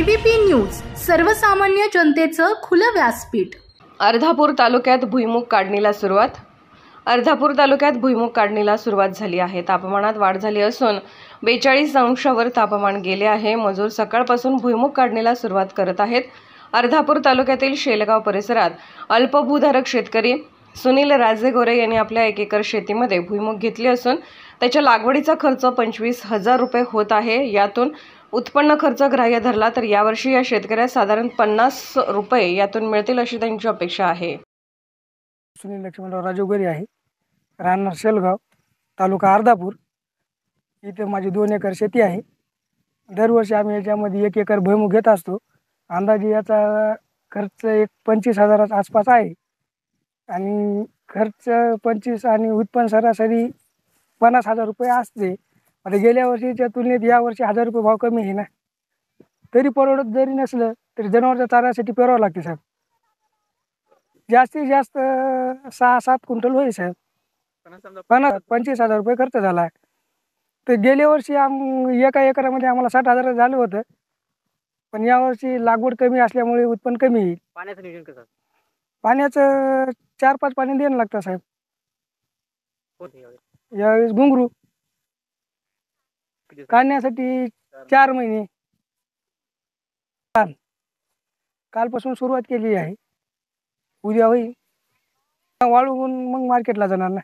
ABP news, सर्वसामान्य जनतेचं खुलं व्यासपीठ। अर्धापूर तालुक्यात भुईमुग काढणीला सुरुवात। अर्धापूर तालुक्यात भुईमुग काढणीला सुरुवात झाली आहे। तापमानात वाढ झाली असून 42 अंशावर तापमान गेले आहे। मजूर सकाळपासून भुईमुग काढणीला सुरुवात करत आहेत। अर्धापूर तालुक्यातील शेलगाव परिसरात अल्पभूधारक शेतकरी सुनील राजेगोरे यांनी आपल्या 1 एकर शेतीमध्ये भुईमुग घेतली असून त्याच्या लागवडीचा खर्च 25,000 रुपये होत आहे। यातून उत्पन्न खर्च ग्राह्य धरला तर यावर्षी या शेतकऱ्यास साधारण 50 रुपये यातून मिळतील अशी त्यांची अपेक्षा आहे। सुनील लक्ष्मणराव राजेगोरे आहे, राहणार शेलगाव, तालुका अर्धापूर। इथे माझी 2 एकर शेती आहे। दरवर्षी आम्ही याच्यामध्ये 1 एकर भुईमुग घेत असतो। अंदाजे याचा खर्च 25,000 आसपास आहे आणि खर्च 25 आणि उत्पन्न सरासरी 50,000 रुपये असते। आता गेल्या वर्षीच्या तुलनेत यावर्षी 1,000 रुपये भाव कमी आहे ना, तरी परवडत जरी नसलं तरी जनावरांच्या चाऱ्यासाठी पेरावं लागते साहेब। जास्तीत जास्त 6-7 क्विंटल होईल साहेब। 25,000 रुपये खर्च झाला। तर गेल्या वर्षी एका एकरामध्ये आम्हाला 60,000 झालं होतं, पण यावर्षी लागवड कमी असल्यामुळे उत्पन्न कमी येईल। पाण्याचं नियोजन कसं? पाण्याचं 4-5 पाणी देणं लागतं साहेब। यावेळेस घुंगरू काढण्यासाठी 4 महिने कालपासून सुरुवात केली आहे। उद्या होईल, वाळवून मग मार्केटला जाणार ना।